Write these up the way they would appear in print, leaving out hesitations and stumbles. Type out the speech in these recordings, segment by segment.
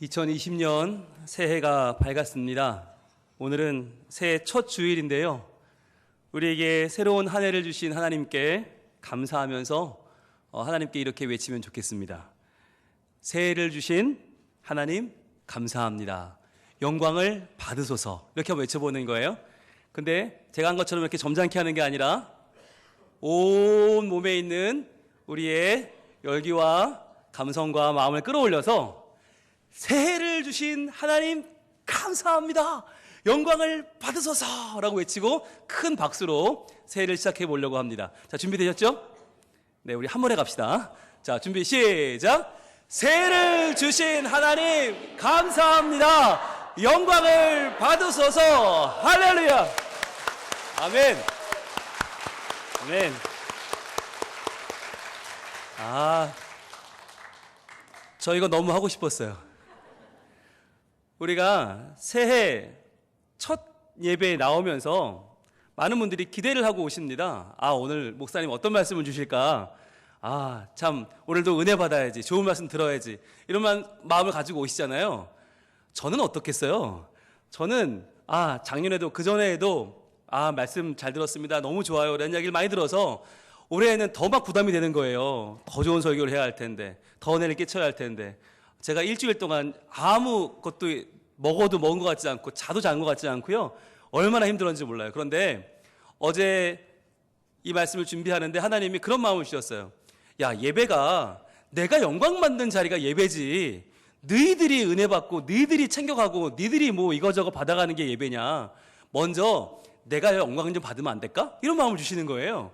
2020년 새해가 밝았습니다. 오늘은 새해 첫 주일인데요. 우리에게 새로운 한 해를 주신 하나님께 감사하면서 하나님께 이렇게 외치면 좋겠습니다. 새해를 주신 하나님 감사합니다. 영광을 받으소서. 이렇게 한번 외쳐보는 거예요. 근데 제가 한 것처럼 이렇게 점잖게 하는 게 아니라 온 몸에 있는 우리의 열기와 감성과 마음을 끌어올려서 새해를 주신 하나님 감사합니다. 영광을 받으소서 라고 외치고 큰 박수로 새해를 시작해 보려고 합니다. 자, 준비되셨죠? 네, 우리 한 번에 갑시다. 자, 준비 시작. 새해를 주신 하나님 감사합니다. 영광을 받으소서. 할렐루야. 아멘. 아멘. 저 이거 너무 하고 싶었어요. 우리가 새해 첫 예배에 나오면서 많은 분들이 기대를 하고 오십니다. 오늘 목사님 어떤 말씀을 주실까? 참 오늘도 은혜 받아야지, 좋은 말씀 들어야지, 이런 마음을 가지고 오시잖아요. 저는 어떻겠어요? 저는 작년에도 그전에도 말씀 잘 들었습니다, 너무 좋아요, 이런 이야기를 많이 들어서 올해에는 더 막 부담이 되는 거예요. 더 좋은 설교를 해야 할 텐데, 더 은혜를 끼쳐야 할 텐데. 제가 일주일 동안 아무것도 먹어도 먹은 것 같지 않고 자도 잔 것 같지 않고요, 얼마나 힘들었는지 몰라요. 그런데 어제 이 말씀을 준비하는데 하나님이 그런 마음을 주셨어요. 야, 예배가 내가 영광 받는 자리가 예배지, 너희들이 은혜 받고 너희들이 챙겨가고 너희들이 뭐 이거저거 받아가는 게 예배냐. 먼저 내가 영광 좀 받으면 안 될까? 이런 마음을 주시는 거예요.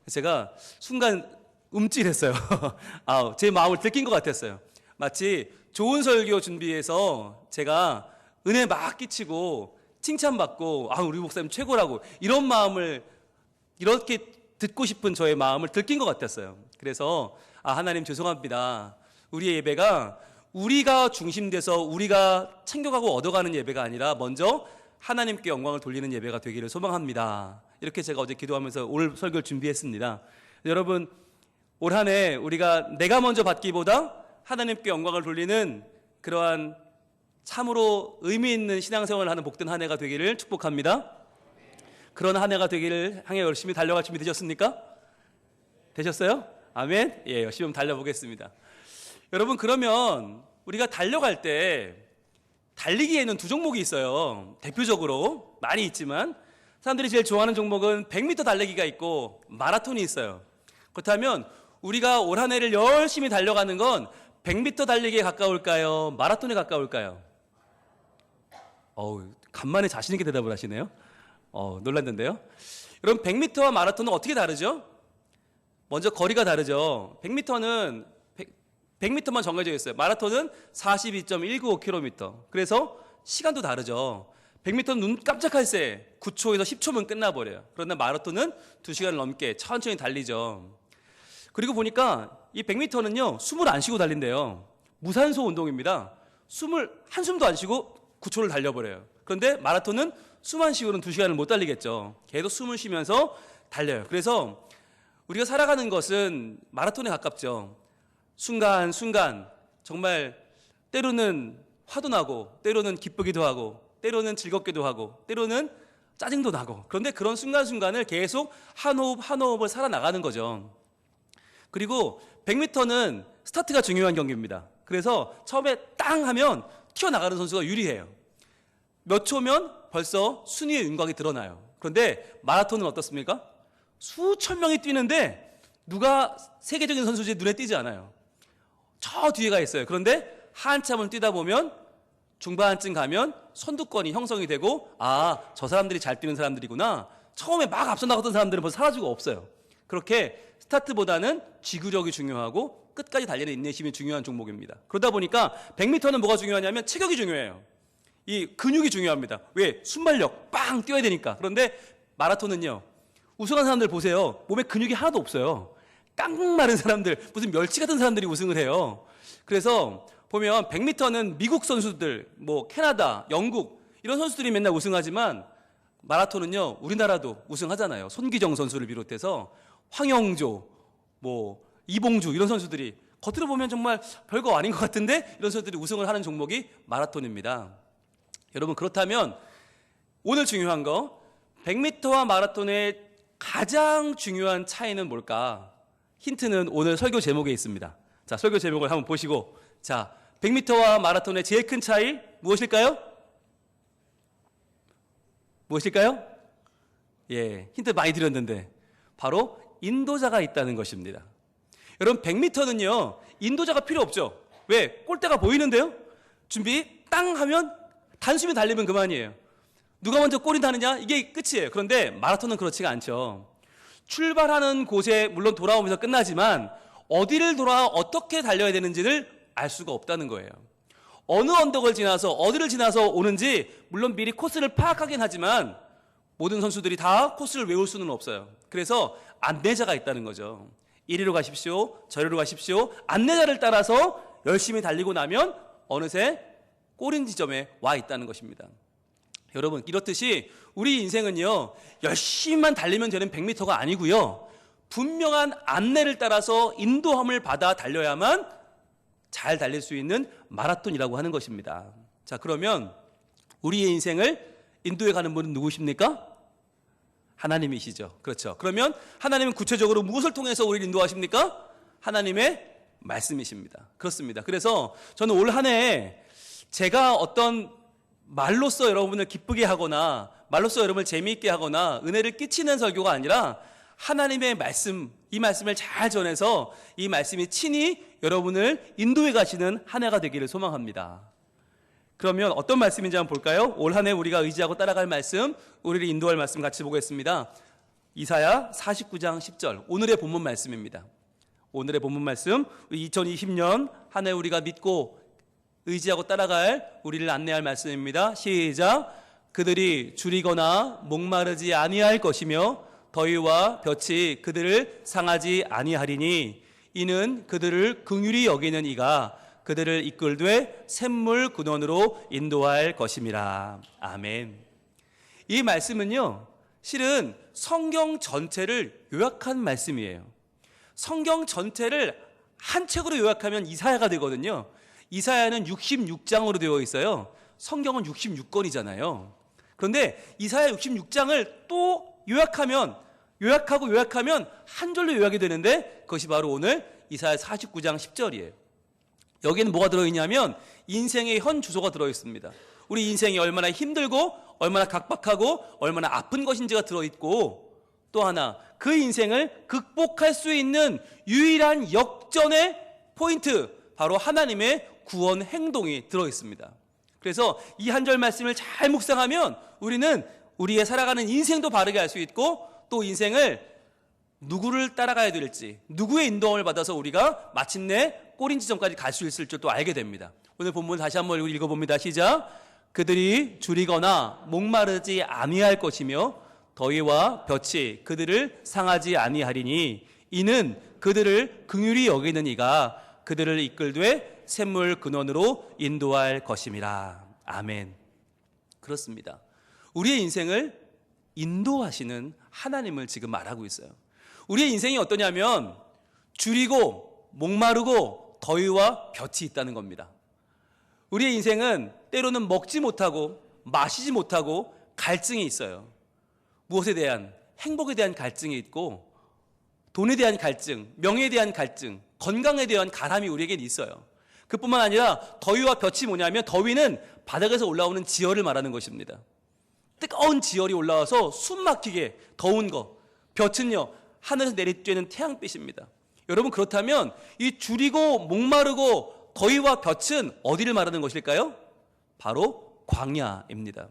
제가 순간 움찔했어요. 제 마음을 들킨 것 같았어요. 마치 좋은 설교 준비해서 제가 은혜 막 끼치고 칭찬받고 우리 목사님 최고라고, 이런 마음을, 이렇게 듣고 싶은 저의 마음을 들킨 것 같았어요. 그래서 하나님 죄송합니다. 우리의 예배가 우리가 중심돼서 우리가 챙겨가고 얻어가는 예배가 아니라 먼저 하나님께 영광을 돌리는 예배가 되기를 소망합니다. 이렇게 제가 어제 기도하면서 오늘 설교를 준비했습니다. 여러분, 올 한 해 우리가 내가 먼저 받기보다 하나님께 영광을 돌리는 그러한 참으로 의미 있는 신앙생활을 하는 복된 한 해가 되기를 축복합니다. 그런 한 해가 되기를 향해 열심히 달려갈 준비 되셨습니까? 되셨어요? 아멘. 예, 열심히 달려보겠습니다. 여러분, 그러면 우리가 달려갈 때 달리기에는 두 종목이 있어요. 대표적으로 많이 있지만 사람들이 제일 좋아하는 종목은 100m 달리기가 있고 마라톤이 있어요. 그렇다면 우리가 올 한 해를 열심히 달려가는 건 100m 달리기에 가까울까요? 마라톤에 가까울까요? 간만에 자신 있게 대답을 하시네요. 놀랐는데요. 여러분, 100m와 마라톤은 어떻게 다르죠? 먼저 거리가 다르죠. 100m만 정해져 있어요. 마라톤은 42.195km. 그래서 시간도 다르죠. 100m는 눈 깜짝할 새 9초에서 10초면 끝나버려요. 그러나 마라톤은 2시간을 넘게 천천히 달리죠. 그리고 보니까 이 100m는요, 숨을 안 쉬고 달린대요. 무산소 운동입니다. 한숨도 안 쉬고 9초를 달려버려요. 그런데 마라톤은 숨 안 쉬고는 2시간을 못 달리겠죠. 계속 숨을 쉬면서 달려요. 그래서 우리가 살아가는 것은 마라톤에 가깝죠. 순간순간 정말 때로는 화도 나고, 때로는 기쁘기도 하고, 때로는 즐겁기도 하고, 때로는 짜증도 나고, 그런데 그런 순간순간을 계속 한 호흡 한 호흡을 살아나가는 거죠. 그리고 100m는 스타트가 중요한 경기입니다. 그래서 처음에 땅 하면 튀어나가는 선수가 유리해요. 몇 초면 벌써 순위의 윤곽이 드러나요. 그런데 마라톤은 어떻습니까? 수천 명이 뛰는데 누가 세계적인 선수지 눈에 띄지 않아요. 저 뒤에가 있어요. 그런데 한참을 뛰다 보면 중반쯤 가면 선두권이 형성이 되고, 저 사람들이 잘 뛰는 사람들이구나. 처음에 막 앞서 나갔던 사람들은 벌써 사라지고 없어요. 그렇게 스타트보다는 지구력이 중요하고 끝까지 달리는 인내심이 중요한 종목입니다. 그러다 보니까 100m는 뭐가 중요하냐면 체격이 중요해요. 이 근육이 중요합니다. 왜? 순발력 빵 뛰어야 되니까. 그런데 마라톤은요, 우승한 사람들 보세요. 몸에 근육이 하나도 없어요. 깡마른 사람들, 무슨 멸치 같은 사람들이 우승을 해요. 그래서 보면 100m는 미국 선수들, 캐나다, 영국 이런 선수들이 맨날 우승하지만 마라톤은요, 우리나라도 우승하잖아요. 손기정 선수를 비롯해서 황영조, 이봉주 이런 선수들이 겉으로 보면 정말 별거 아닌 것 같은데 이런 선수들이 우승을 하는 종목이 마라톤입니다. 여러분, 그렇다면 오늘 중요한 거 100m와 마라톤의 가장 중요한 차이는 뭘까? 힌트는 오늘 설교 제목에 있습니다. 자, 설교 제목을 한번 보시고, 자, 100m와 마라톤의 제일 큰 차이 무엇일까요? 무엇일까요? 예, 힌트 많이 드렸는데 바로 인도자가 있다는 것입니다. 여러분, 100m는요 인도자가 필요 없죠. 왜? 골대가 보이는데요. 준비 땅 하면 단숨에 달리면 그만이에요. 누가 먼저 골이 나느냐, 이게 끝이에요. 그런데 마라톤은 그렇지가 않죠. 출발하는 곳에 물론 돌아오면서 끝나지만 어디를 돌아 어떻게 달려야 되는지를 알 수가 없다는 거예요. 어느 언덕을 지나서 어디를 지나서 오는지 물론 미리 코스를 파악하긴 하지만 모든 선수들이 다 코스를 외울 수는 없어요. 그래서 안내자가 있다는 거죠. 이리로 가십시오, 저리로 가십시오. 안내자를 따라서 열심히 달리고 나면 어느새 꼬린 지점에 와 있다는 것입니다. 여러분, 이렇듯이 우리 인생은요 열심히만 달리면 되는 100m가 아니고요, 분명한 안내를 따라서 인도함을 받아 달려야만 잘 달릴 수 있는 마라톤이라고 하는 것입니다. 자, 그러면 우리의 인생을 인도해 가는 분은 누구십니까? 하나님이시죠. 그렇죠. 그러면 하나님은 구체적으로 무엇을 통해서 우리를 인도하십니까? 하나님의 말씀이십니다. 그렇습니다. 그래서 저는 올 한 해 제가 어떤 말로써 여러분을 기쁘게 하거나 말로써 여러분을 재미있게 하거나 은혜를 끼치는 설교가 아니라 하나님의 말씀, 이 말씀을 잘 전해서 이 말씀이 친히 여러분을 인도해 가시는 한 해가 되기를 소망합니다. 그러면 어떤 말씀인지 한번 볼까요? 올 한 해 우리가 의지하고 따라갈 말씀, 우리를 인도할 말씀 같이 보겠습니다. 이사야 49장 10절, 오늘의 본문 말씀입니다. 오늘의 본문 말씀, 2020년 한 해 우리가 믿고 의지하고 따라갈 우리를 안내할 말씀입니다. 시작. 그들이 줄이거나 목마르지 아니할 것이며 더위와 볕이 그들을 상하지 아니하리니 이는 그들을 긍휼히 여기는 이가 그들을 이끌되 샘물 근원으로 인도할 것임이라. 아멘. 이 말씀은요 실은 성경 전체를 요약한 말씀이에요. 성경 전체를 한 책으로 요약하면 이사야가 되거든요. 이사야는 66장으로 되어 있어요. 성경은 66권이잖아요. 그런데 이사야 66장을 또 요약하면 한 절로 요약이 되는데 그것이 바로 오늘 이사야 49장 10절이에요. 여기는 뭐가 들어있냐면 인생의 현 주소가 들어있습니다. 우리 인생이 얼마나 힘들고 얼마나 각박하고 얼마나 아픈 것인지가 들어있고, 또 하나 그 인생을 극복할 수 있는 유일한 역전의 포인트, 바로 하나님의 구원 행동이 들어있습니다. 그래서 이 한 절 말씀을 잘 묵상하면 우리는 우리의 살아가는 인생도 바르게 알 수 있고, 또 인생을 누구를 따라가야 될지, 누구의 인도함을 받아서 우리가 마침내 꼬린 지점까지 갈 수 있을 줄 또 알게 됩니다. 오늘 본문 다시 한번 읽어봅니다. 시작. 그들이 줄이거나 목마르지 아니할 것이며 더위와 볕이 그들을 상하지 아니하리니 이는 그들을 긍휼히 여기는 이가 그들을 이끌되 샘물 근원으로 인도할 것임이라. 아멘. 그렇습니다. 우리의 인생을 인도하시는 하나님을 지금 말하고 있어요. 우리의 인생이 어떠냐면 줄이고 목마르고 더위와 볕이 있다는 겁니다. 우리의 인생은 때로는 먹지 못하고 마시지 못하고 갈증이 있어요. 무엇에 대한? 행복에 대한 갈증이 있고, 돈에 대한 갈증, 명예에 대한 갈증, 건강에 대한 가람이 우리에겐 있어요. 그뿐만 아니라 더위와 볕이 뭐냐면, 더위는 바닥에서 올라오는 지열을 말하는 것입니다. 뜨거운 지열이 올라와서 숨 막히게 더운 거. 볕은요 하늘에서 내리쬐는 태양빛입니다. 여러분, 그렇다면 이 줄이고 목마르고 더위와 볕은 어디를 말하는 것일까요? 바로 광야입니다.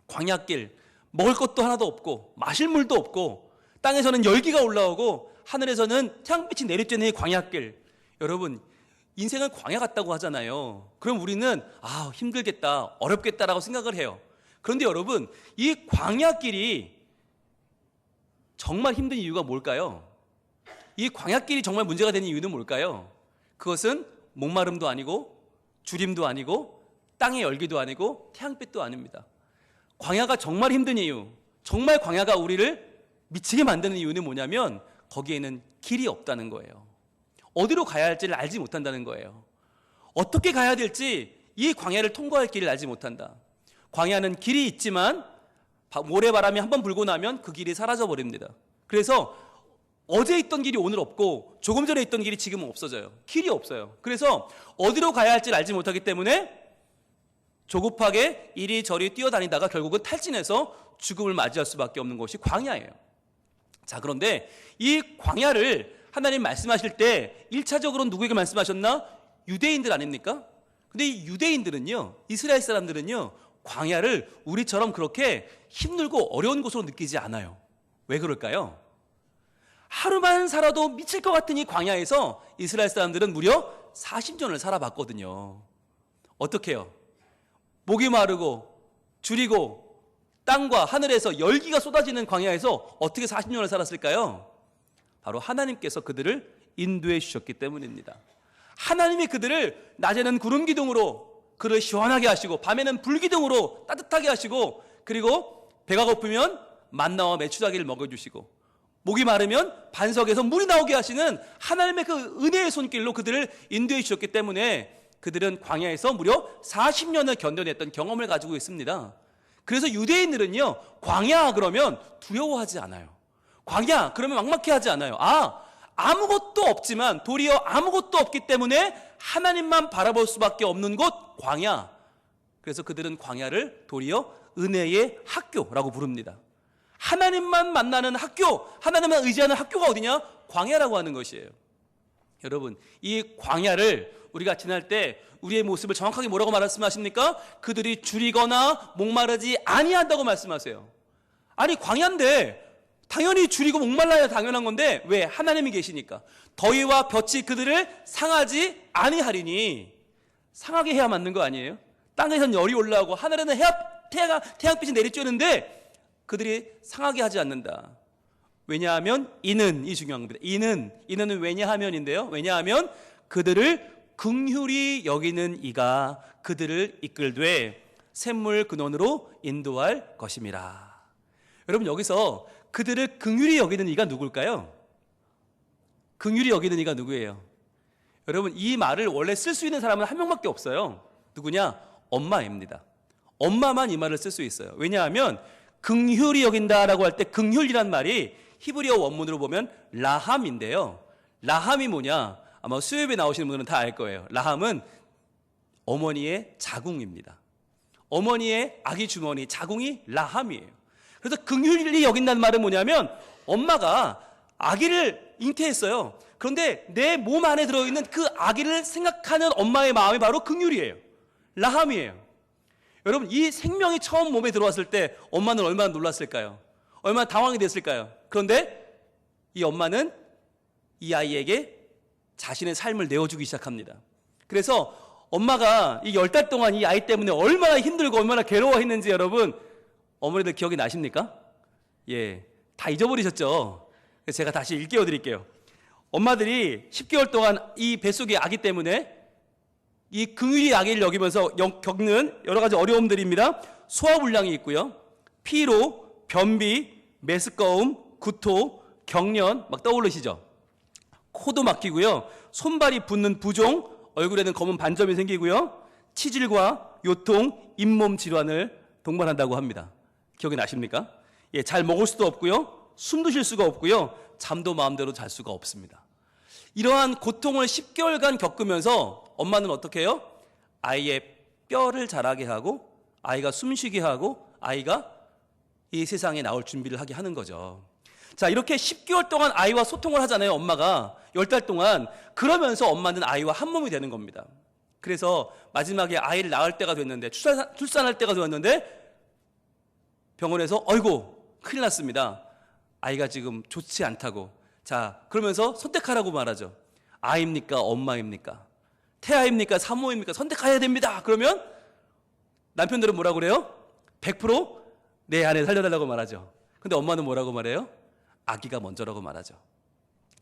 광야길, 먹을 것도 하나도 없고 마실 물도 없고 땅에서는 열기가 올라오고 하늘에서는 태양빛이 내리쬐는 이 광야길. 여러분, 인생은 광야 같다고 하잖아요. 그럼 우리는 힘들겠다, 어렵겠다라고 생각을 해요. 그런데 여러분, 이 광야길이 정말 힘든 이유가 뭘까요? 이 광야길이 정말 문제가 되는 이유는 뭘까요? 그것은 목마름도 아니고 주림도 아니고 땅의 열기도 아니고 태양빛도 아닙니다. 광야가 정말 힘든 이유, 정말 광야가 우리를 미치게 만드는 이유는 뭐냐면 거기에는 길이 없다는 거예요. 어디로 가야 할지를 알지 못한다는 거예요. 어떻게 가야 될지 이 광야를 통과할 길을 알지 못한다. 광야는 길이 있지만 모래바람이 한번 불고 나면 그 길이 사라져 버립니다. 그래서 어제 있던 길이 오늘 없고 조금 전에 있던 길이 지금은 없어져요. 길이 없어요. 그래서 어디로 가야 할지를 알지 못하기 때문에 조급하게 이리저리 뛰어다니다가 결국은 탈진해서 죽음을 맞이할 수밖에 없는 것이 광야예요. 자, 그런데 이 광야를 하나님 말씀하실 때 1차적으로 누구에게 말씀하셨나? 유대인들 아닙니까? 근데 이 유대인들은요, 이스라엘 사람들은요, 광야를 우리처럼 그렇게 힘들고 어려운 곳으로 느끼지 않아요. 왜 그럴까요? 하루만 살아도 미칠 것 같은 이 광야에서 이스라엘 사람들은 무려 40년을 살아봤거든요. 어떻게 해요? 목이 마르고 줄이고 땅과 하늘에서 열기가 쏟아지는 광야에서 어떻게 40년을 살았을까요? 바로 하나님께서 그들을 인도해 주셨기 때문입니다. 하나님이 그들을 낮에는 구름 기둥으로 그를 시원하게 하시고 밤에는 불 기둥으로 따뜻하게 하시고 그리고 배가 고프면 만나와 메추라기를 먹여주시고 목이 마르면 반석에서 물이 나오게 하시는 하나님의 그 은혜의 손길로 그들을 인도해 주셨기 때문에 그들은 광야에서 무려 40년을 견뎌냈던 경험을 가지고 있습니다. 그래서 유대인들은요, 광야 그러면 두려워하지 않아요. 광야 그러면 막막해하지 않아요. 아무것도 없지만 도리어 아무것도 없기 때문에 하나님만 바라볼 수밖에 없는 곳 광야. 그래서 그들은 광야를 도리어 은혜의 학교라고 부릅니다. 하나님만 만나는 학교, 하나님만 의지하는 학교가 어디냐? 광야라고 하는 것이에요. 여러분, 이 광야를 우리가 지날 때 우리의 모습을 정확하게 뭐라고 말씀하십니까? 그들이 줄이거나 목마르지 아니한다고 말씀하세요. 아니, 광야인데 당연히 줄이고 목말라야 당연한 건데 왜? 하나님이 계시니까. 더위와 볕이 그들을 상하지 아니하리니. 상하게 해야 맞는 거 아니에요? 땅에선 열이 올라오고 하늘에는 태양빛이 내리쬐는데 그들이 상하게 하지 않는다. 왜냐하면 이는, 이 중요한 겁니다. 이는 왜냐하면인데요. 왜냐하면 그들을 긍휼히 여기는 이가 그들을 이끌되 샘물 근원으로 인도할 것임이라. 여러분, 여기서 그들을 긍휼히 여기는 이가 누굴까요? 긍휼히 여기는 이가 누구예요? 여러분, 이 말을 원래 쓸 수 있는 사람은 한 명밖에 없어요. 누구냐? 엄마입니다. 엄마만 이 말을 쓸 수 있어요. 왜냐하면 긍휼히 여긴다라고 할 때 긍휼이란 말이 히브리어 원문으로 보면 라함인데요. 라함이 뭐냐? 아마 수요일에 나오시는 분들은 다 알 거예요. 라함은 어머니의 자궁입니다. 어머니의 아기 주머니, 자궁이 라함이에요. 그래서 긍휼히 여긴다는 말은 뭐냐면 엄마가 아기를 잉태했어요. 그런데 내 몸 안에 들어있는 그 아기를 생각하는 엄마의 마음이 바로 긍휼이에요. 라함이에요. 여러분, 이 생명이 처음 몸에 들어왔을 때 엄마는 얼마나 놀랐을까요? 얼마나 당황이 됐을까요? 그런데 이 엄마는 이 아이에게 자신의 삶을 내어주기 시작합니다. 그래서 엄마가 이 10달 동안 이 아이 때문에 얼마나 힘들고 얼마나 괴로워했는지 여러분, 어머니들 기억이 나십니까? 예, 다 잊어버리셨죠? 그래서 제가 다시 일깨워 드릴게요. 엄마들이 10개월 동안 이 뱃속의 아기 때문에 이 긍휼히 아기를 여기면서 겪는 여러 가지 어려움들입니다. 소화불량이 있고요. 피로, 변비, 메스꺼움, 구토, 경련 막 떠오르시죠? 코도 막히고요. 손발이 붓는 부종, 얼굴에는 검은 반점이 생기고요. 치질과 요통, 잇몸 질환을 동반한다고 합니다. 기억이 나십니까? 예, 잘 먹을 수도 없고요. 숨도 쉴 수가 없고요. 잠도 마음대로 잘 수가 없습니다. 이러한 고통을 10개월간 겪으면서 엄마는 어떻게 해요? 아이의 뼈를 자라게 하고 아이가 숨쉬게 하고 아이가 이 세상에 나올 준비를 하게 하는 거죠. 자, 이렇게 10개월 동안 아이와 소통을 하잖아요. 엄마가 10달 동안. 그러면서 엄마는 아이와 한 몸이 되는 겁니다. 그래서 마지막에 아이를 낳을 때가 됐는데 출산할 때가 되었는데 병원에서 어이고 큰일 났습니다. 아이가 지금 좋지 않다고. 자, 그러면서 선택하라고 말하죠. 아이입니까? 엄마입니까? 태아입니까? 산모입니까? 선택해야 됩니다. 그러면 남편들은 뭐라고 그래요? 100% 내 아내 살려달라고 말하죠. 근데 엄마는 뭐라고 말해요? 아기가 먼저라고 말하죠.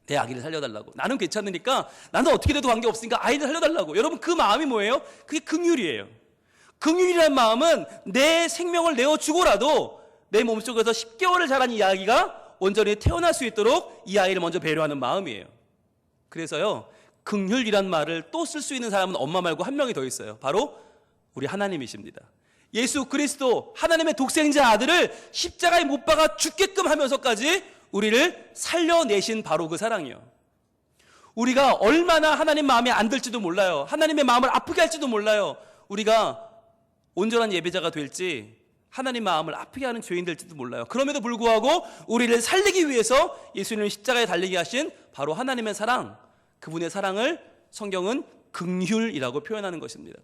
내 아기를 살려달라고. 나는 괜찮으니까 나는 어떻게 돼도 관계없으니까 아이를 살려달라고. 여러분, 그 마음이 뭐예요? 그게 긍휼이에요. 긍휼이라는 마음은 내 생명을 내어주고라도 내 몸속에서 10개월을 자란 이 아기가 온전히 태어날 수 있도록 이 아이를 먼저 배려하는 마음이에요. 그래서요, 긍휼이란 말을 또 쓸 수 있는 사람은 엄마 말고 한 명이 더 있어요. 바로 우리 하나님이십니다. 예수 그리스도 하나님의 독생자 아들을 십자가에 못 박아 죽게끔 하면서까지 우리를 살려내신 바로 그 사랑이요. 우리가 얼마나 하나님 마음에 안 들지도 몰라요. 하나님의 마음을 아프게 할지도 몰라요. 우리가 온전한 예배자가 될지 하나님 마음을 아프게 하는 죄인 될지도 몰라요. 그럼에도 불구하고 우리를 살리기 위해서 예수님을 십자가에 달리게 하신 바로 하나님의 사랑, 그분의 사랑을 성경은 긍휼이라고 표현하는 것입니다.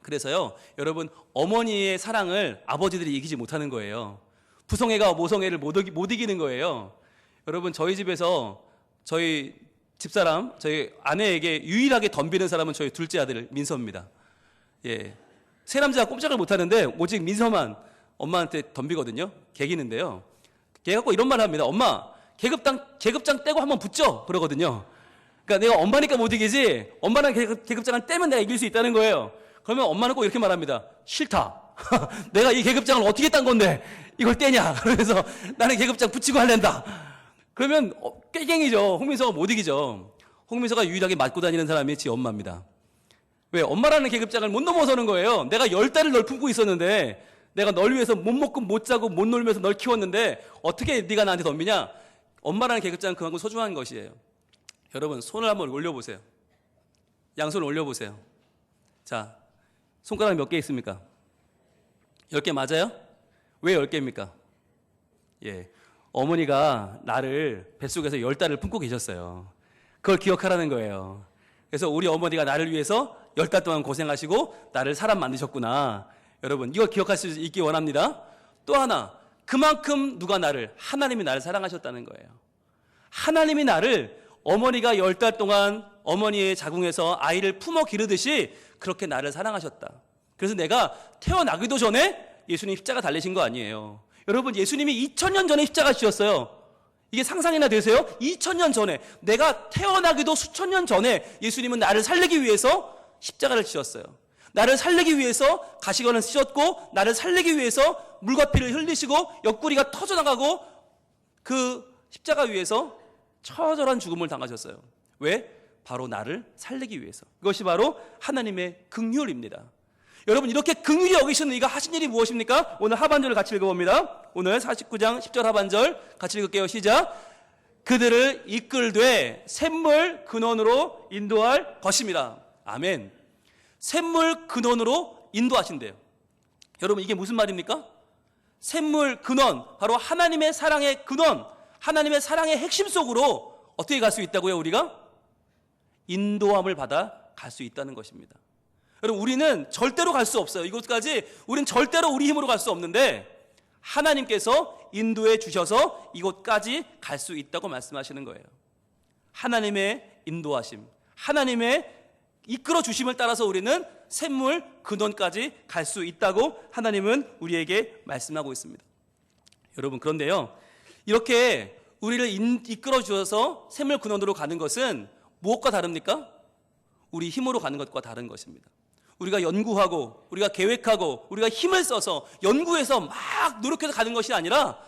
그래서요, 여러분, 어머니의 사랑을 아버지들이 이기지 못하는 거예요. 부성애가 모성애를 못 이기는 거예요. 여러분, 저희 집에서 저희 집사람, 저희 아내에게 유일하게 덤비는 사람은 저희 둘째 아들 민서입니다. 예, 세 남자가 꼼짝을 못하는데 오직 민서만 엄마한테 덤비거든요. 개기는데요. 걔가 꼭 이런 말을 합니다. 엄마, 계급장 떼고 한번 붙죠? 그러거든요. 그러니까 내가 엄마니까 못 이기지, 엄마랑 계급장을 떼면 내가 이길 수 있다는 거예요. 그러면 엄마는 꼭 이렇게 말합니다. 싫다. 내가 이 계급장을 어떻게 딴 건데 이걸 떼냐. 그래서 나는 계급장 붙이고 할랜다. 그러면 꾀갱이죠. 홍민서가 못 이기죠. 홍민서가 유일하게 맞고 다니는 사람이 지 엄마입니다. 왜? 엄마라는 계급장을 못 넘어서는 거예요. 내가 10달을 널 품고 있었는데, 내가 널 위해서 못 먹고 못 자고 못 놀면서 널 키웠는데 어떻게 네가 나한테 덤비냐? 엄마라는 계급장은 그만큼 소중한 것이에요. 여러분, 손을 한번 올려보세요. 양손을 올려보세요. 자, 손가락 몇 개 있습니까? 10개 맞아요? 왜 10개입니까? 예, 어머니가 나를 뱃속에서 10달을 품고 계셨어요. 그걸 기억하라는 거예요. 그래서 우리 어머니가 나를 위해서 10달 동안 고생하시고 나를 사람 만드셨구나. 여러분, 이걸 기억할 수 있기 원합니다. 또 하나, 그만큼 하나님이 나를 사랑하셨다는 거예요. 하나님이 나를 어머니가 10달 동안 어머니의 자궁에서 아이를 품어 기르듯이 그렇게 나를 사랑하셨다. 그래서 내가 태어나기도 전에 예수님 십자가 달리신 거 아니에요. 여러분, 예수님이 2000년 전에 십자가 지셨어요. 이게 상상이나 되세요? 2000년 전에, 내가 태어나기도 수천 년 전에 예수님은 나를 살리기 위해서 십자가를 지셨어요. 나를 살리기 위해서 가시관을 쓰셨고, 나를 살리기 위해서 물과 피를 흘리시고 옆구리가 터져나가고 그 십자가 위에서 처절한 죽음을 당하셨어요. 왜? 바로 나를 살리기 위해서. 이것이 바로 하나님의 긍휼입니다. 여러분, 이렇게 긍휼히 여기시는 이가 하신 일이 무엇입니까? 오늘 하반절을 같이 읽어봅니다. 오늘 49장 10절 하반절 같이 읽을게요. 시작. 그들을 이끌되 샘물 근원으로 인도할 것입니다. 아멘. 샘물 근원으로 인도하신대요. 여러분, 이게 무슨 말입니까? 샘물 근원, 바로 하나님의 사랑의 근원, 하나님의 사랑의 핵심 속으로 어떻게 갈 수 있다고요? 우리가 인도함을 받아 갈 수 있다는 것입니다. 여러분, 우리는 절대로 갈 수 없어요. 이곳까지 우리는 절대로 우리 힘으로 갈 수 없는데 하나님께서 인도해 주셔서 이곳까지 갈 수 있다고 말씀하시는 거예요. 하나님의 인도하심, 하나님의 이끌어 주심을 따라서 우리는 샘물 근원까지 갈 수 있다고 하나님은 우리에게 말씀하고 있습니다. 여러분, 그런데요, 이렇게 우리를 이끌어 주셔서 샘물 근원으로 가는 것은 무엇과 다릅니까? 우리 힘으로 가는 것과 다른 것입니다. 우리가 연구하고 우리가 계획하고 우리가 힘을 써서 연구해서 막 노력해서 가는 것이 아니라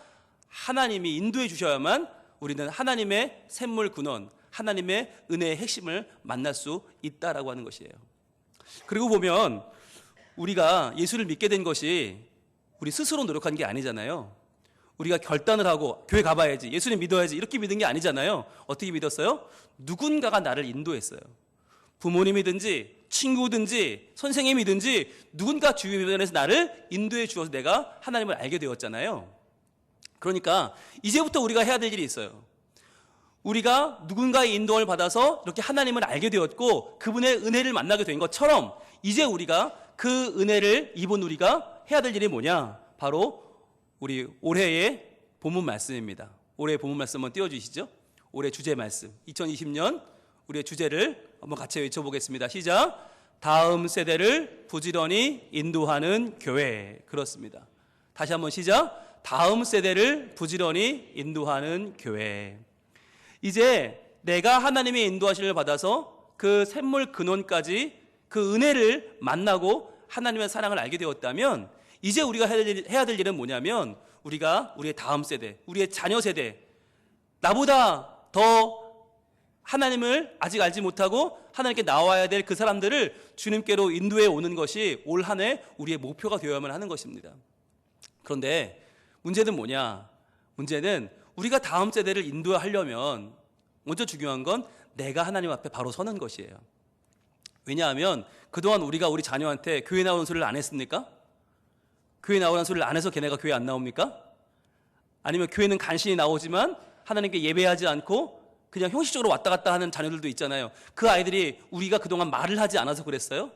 하나님이 인도해 주셔야만 우리는 하나님의 샘물 근원, 하나님의 은혜의 핵심을 만날 수 있다라고 하는 것이에요. 그리고 보면 우리가 예수를 믿게 된 것이 우리 스스로 노력한 게 아니잖아요. 우리가 결단을 하고 교회 가봐야지, 예수님 믿어야지 이렇게 믿은 게 아니잖아요. 어떻게 믿었어요? 누군가가 나를 인도했어요. 부모님이든지 친구든지 선생님이든지 누군가 주변에서 나를 인도해 주어서 내가 하나님을 알게 되었잖아요. 그러니까 이제부터 우리가 해야 될 일이 있어요. 우리가 누군가의 인도를 받아서 이렇게 하나님을 알게 되었고 그분의 은혜를 만나게 된 것처럼 이제 우리가 그 은혜를 입은 우리가 해야 될 일이 뭐냐? 바로 우리 올해의 본문 말씀입니다. 올해의 본문 말씀 한번 띄워주시죠. 올해 주제 말씀 2020년 우리의 주제를 한번 같이 외쳐보겠습니다. 시작. 다음 세대를 부지런히 인도하는 교회. 그렇습니다. 다시 한번 시작. 다음 세대를 부지런히 인도하는 교회. 이제 내가 하나님의 인도하심을 받아서 그 샘물 근원까지 그 은혜를 만나고 하나님의 사랑을 알게 되었다면 이제 우리가 해야 될 일은 뭐냐면 우리가 우리의 다음 세대, 우리의 자녀 세대, 나보다 더 하나님을 아직 알지 못하고 하나님께 나와야 될 그 사람들을 주님께로 인도해 오는 것이 올 한 해 우리의 목표가 되어야만 하는 것입니다. 그런데 문제는 뭐냐? 문제는 우리가 다음 세대를 인도하려면 먼저 중요한 건 내가 하나님 앞에 바로 서는 것이에요. 왜냐하면 그동안 우리가 우리 자녀한테 교회 나오는 소리를 안 했습니까? 교회 나오는 소리를 안 해서 걔네가 교회 안 나옵니까? 아니면 교회는 간신히 나오지만 하나님께 예배하지 않고 그냥 형식적으로 왔다 갔다 하는 자녀들도 있잖아요. 그 아이들이 우리가 그동안 말을 하지 않아서 그랬어요?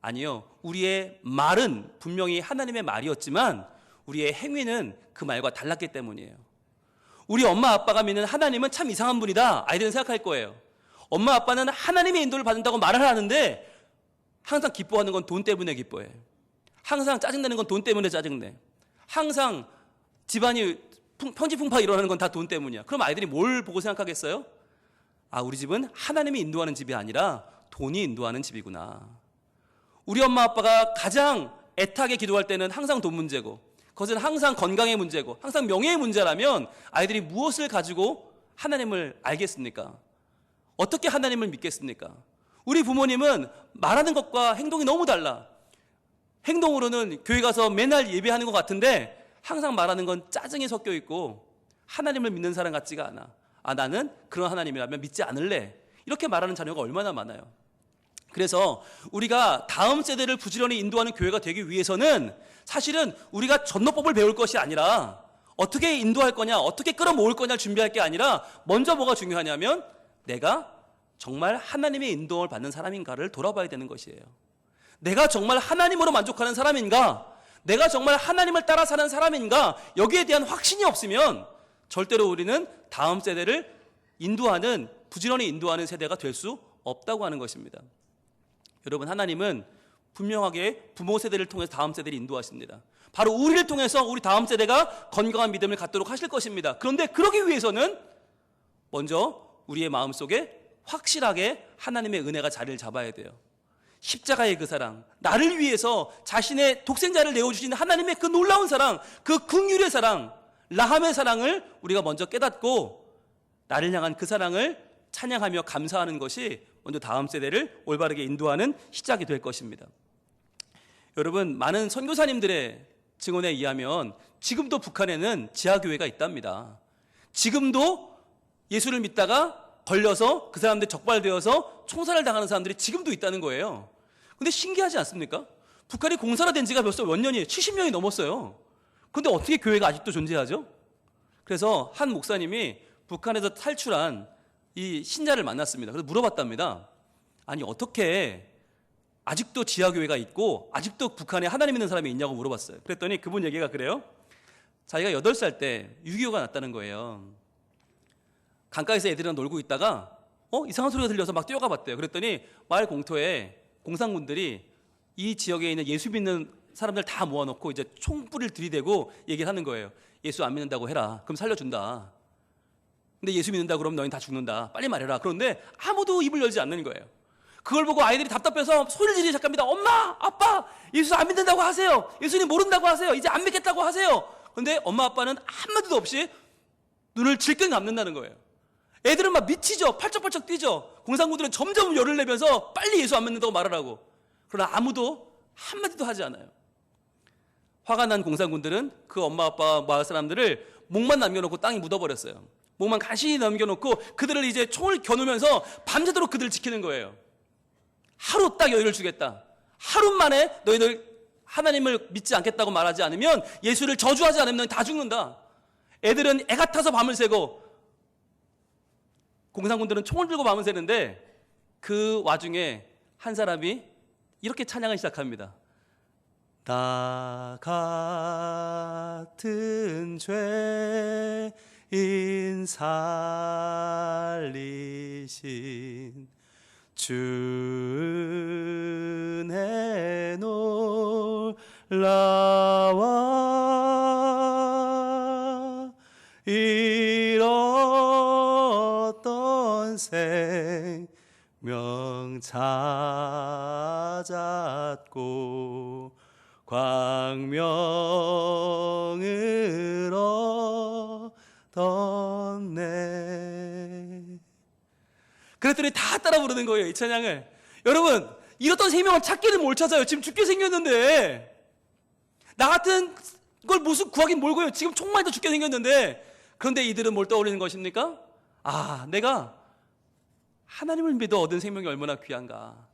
아니요. 우리의 말은 분명히 하나님의 말이었지만 우리의 행위는 그 말과 달랐기 때문이에요. 우리 엄마 아빠가 믿는 하나님은 참 이상한 분이다. 아이들은 생각할 거예요. 엄마 아빠는 하나님의 인도를 받는다고 말을 하는데 항상 기뻐하는 건 돈 때문에 기뻐해. 항상 짜증내는 건 돈 때문에 짜증내. 항상 집안이 편지풍파 일어나는 건 다 돈 때문이야. 그럼 아이들이 뭘 보고 생각하겠어요? 아, 우리 집은 하나님이 인도하는 집이 아니라 돈이 인도하는 집이구나. 우리 엄마 아빠가 가장 애타게 기도할 때는 항상 돈 문제고, 그것은 항상 건강의 문제고, 항상 명예의 문제라면 아이들이 무엇을 가지고 하나님을 알겠습니까? 어떻게 하나님을 믿겠습니까? 우리 부모님은 말하는 것과 행동이 너무 달라. 행동으로는 교회 가서 맨날 예배하는 것 같은데 항상 말하는 건 짜증이 섞여 있고 하나님을 믿는 사람 같지가 않아. 아, 나는 그런 하나님이라면 믿지 않을래. 이렇게 말하는 자녀가 얼마나 많아요. 그래서 우리가 다음 세대를 부지런히 인도하는 교회가 되기 위해서는 사실은 우리가 전도법을 배울 것이 아니라 어떻게 인도할 거냐, 어떻게 끌어모을 거냐를 준비할 게 아니라 먼저 뭐가 중요하냐면 내가 정말 하나님의 인도를 받는 사람인가를 돌아봐야 되는 것이에요. 내가 정말 하나님으로 만족하는 사람인가? 내가 정말 하나님을 따라 사는 사람인가? 여기에 대한 확신이 없으면 절대로 우리는 다음 세대를 인도하는, 부지런히 인도하는 세대가 될 수 없다고 하는 것입니다. 여러분, 하나님은 분명하게 부모 세대를 통해서 다음 세대를 인도하십니다. 바로 우리를 통해서 우리 다음 세대가 건강한 믿음을 갖도록 하실 것입니다. 그런데 그러기 위해서는 먼저 우리의 마음속에 확실하게 하나님의 은혜가 자리를 잡아야 돼요. 십자가의 그 사랑, 나를 위해서 자신의 독생자를 내어주신 하나님의 그 놀라운 사랑, 그 긍휼의 사랑, 라함의 사랑을 우리가 먼저 깨닫고 나를 향한 그 사랑을 찬양하며 감사하는 것이 먼저 다음 세대를 올바르게 인도하는 시작이 될 것입니다. 여러분, 많은 선교사님들의 증언에 의하면 지금도 북한에는 지하교회가 있답니다. 지금도 예수를 믿다가 걸려서 그 사람들이 적발되어서 총살을 당하는 사람들이 지금도 있다는 거예요. 근데 신기하지 않습니까? 북한이 공산화된 지가 벌써 몇 년이에요? 70년이 넘었어요. 그런데 어떻게 교회가 아직도 존재하죠? 그래서 한 목사님이 북한에서 탈출한 이 신자를 만났습니다. 그래서 물어봤답니다. 아니, 어떻게 아직도 지하교회가 있고 아직도 북한에 하나님 있는 사람이 있냐고 물어봤어요. 그랬더니 그분 얘기가 그래요. 자기가 8살 때 6.25가 났다는 거예요. 강가에서 애들이랑 놀고 있다가 이상한 소리가 들려서 막 뛰어가 봤대요. 그랬더니 마을 공터에 공산군들이 이 지역에 있는 예수 믿는 사람들 다 모아놓고 이제 총불을 들이대고 얘기를 하는 거예요. 예수 안 믿는다고 해라. 그럼 살려준다. 근데 예수 믿는다 그러면 너희는 다 죽는다. 빨리 말해라. 그런데 아무도 입을 열지 않는 거예요. 그걸 보고 아이들이 답답해서 소리를 지르기 시작합니다. 엄마, 아빠, 예수 안 믿는다고 하세요. 예수님 모른다고 하세요. 이제 안 믿겠다고 하세요. 그런데 엄마 아빠는 한마디도 없이 눈을 질끈 감는다는 거예요. 애들은 막 미치죠. 팔쩍팔쩍 뛰죠. 공산군들은 점점 열을 내면서 빨리 예수 안 믿는다고 말하라고. 그러나 아무도 한마디도 하지 않아요. 화가 난 공산군들은 그 엄마 아빠 마을 사람들을 목만 남겨놓고 땅에 묻어버렸어요. 목만 간신히 남겨놓고 그들을 이제 총을 겨누면서 밤새도록 그들을 지키는 거예요. 하루 딱 여유를 주겠다. 하루 만에 너희들 하나님을 믿지 않겠다고 말하지 않으면, 예수를 저주하지 않으면 너희 다 죽는다. 애들은 애 같아서 밤을 새고 공산군들은 총을 들고 밤을 새는데 그 와중에 한 사람이 이렇게 찬양을 시작합니다. 나 같은 죄인 살리신 주 은혜 놀라와 잃었던 생명 찾았고 광명을 얻었네. 그랬더니 다 따라 부르는 거예요, 이 찬양을. 여러분, 잃었던 생명을 찾기는 뭘 찾아요? 지금 죽게 생겼는데. 나 같은 걸 무슨 구하긴 뭘고요? 지금 총만 더 죽게 생겼는데. 그런데 이들은 뭘 떠올리는 것입니까? 아, 내가 하나님을 믿어 얻은 생명이 얼마나 귀한가.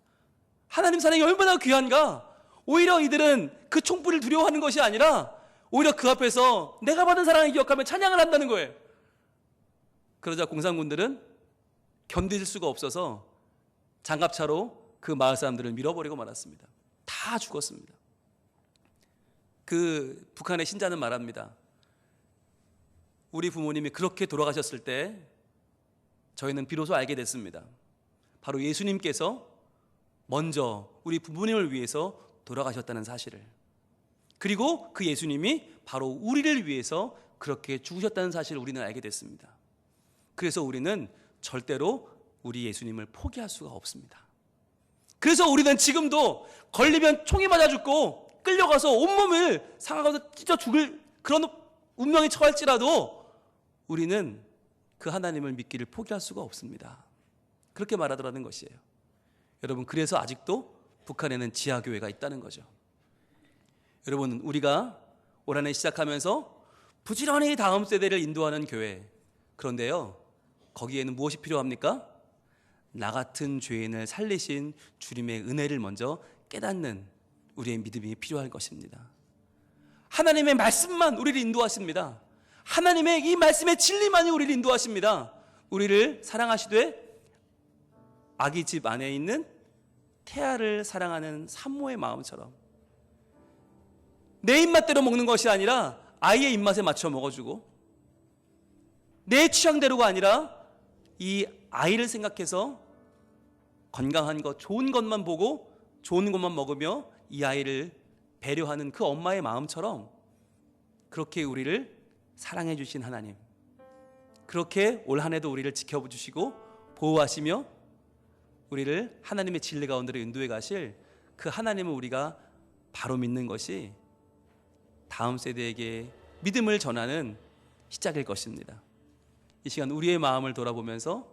하나님 사랑이 얼마나 귀한가. 오히려 이들은 그 총불을 두려워하는 것이 아니라 오히려 그 앞에서 내가 받은 사랑을 기억하며 찬양을 한다는 거예요. 그러자 공산군들은 견딜 수가 없어서 장갑차로 그 마을 사람들을 밀어버리고 말았습니다. 다 죽었습니다. 그 북한의 신자는 말합니다. 우리 부모님이 그렇게 돌아가셨을 때 저희는 비로소 알게 됐습니다. 바로 예수님께서 먼저 우리 부모님을 위해서 돌아가셨다는 사실을, 그리고 그 예수님이 바로 우리를 위해서 그렇게 죽으셨다는 사실을 우리는 알게 됐습니다. 그래서 우리는 절대로 우리 예수님을 포기할 수가 없습니다. 그래서 우리는 지금도 걸리면 총에 맞아 죽고 끌려가서 온몸을 상하가서 찢어 죽을 그런 운명에 처할지라도 우리는 그 하나님을 믿기를 포기할 수가 없습니다. 그렇게 말하더라는 것이에요. 여러분, 그래서 아직도 북한에는 지하교회가 있다는 거죠. 여러분, 우리가 올 한 해 시작하면서 부지런히 다음 세대를 인도하는 교회, 그런데요, 거기에는 무엇이 필요합니까? 나 같은 죄인을 살리신 주님의 은혜를 먼저 깨닫는 우리의 믿음이 필요할 것입니다. 하나님의 말씀만 우리를 인도하십니다. 하나님의 이 말씀의 진리만이 우리를 인도하십니다. 우리를 사랑하시되 아기 집 안에 있는 태아를 사랑하는 산모의 마음처럼 내 입맛대로 먹는 것이 아니라 아이의 입맛에 맞춰 먹어주고, 내 취향대로가 아니라 이 아이를 생각해서 건강한 것, 좋은 것만 보고 좋은 것만 먹으며 이 아이를 배려하는 그 엄마의 마음처럼 그렇게 우리를 사랑해 주신 하나님, 그렇게 올 한 해도 우리를 지켜주시고 보호하시며 우리를 하나님의 진리 가운데로 인도해 가실 그 하나님을 우리가 바로 믿는 것이 다음 세대에게 믿음을 전하는 시작일 것입니다. 이 시간 우리의 마음을 돌아보면서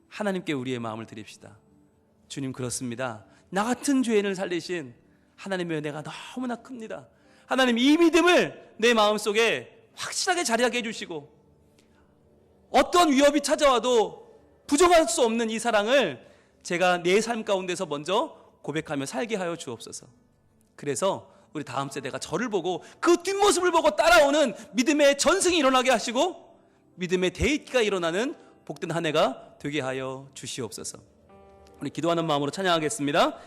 하나님께 우리의 마음을 드립시다. 주님, 그렇습니다. 나 같은 죄인을 살리신 하나님의 은혜가 너무나 큽니다. 하나님, 이 믿음을 내 마음속에 확실하게 자리하게 해주시고 어떤 위협이 찾아와도 부정할 수 없는 이 사랑을 제가 내 삶 가운데서 먼저 고백하며 살게 하여 주옵소서. 그래서 우리 다음 세대가 저를 보고 그 뒷모습을 보고 따라오는 믿음의 전승이 일어나게 하시고 믿음의 대입기가 일어나는 복된 한 해가 되게 하여 주시옵소서. 우리 기도하는 마음으로 찬양하겠습니다.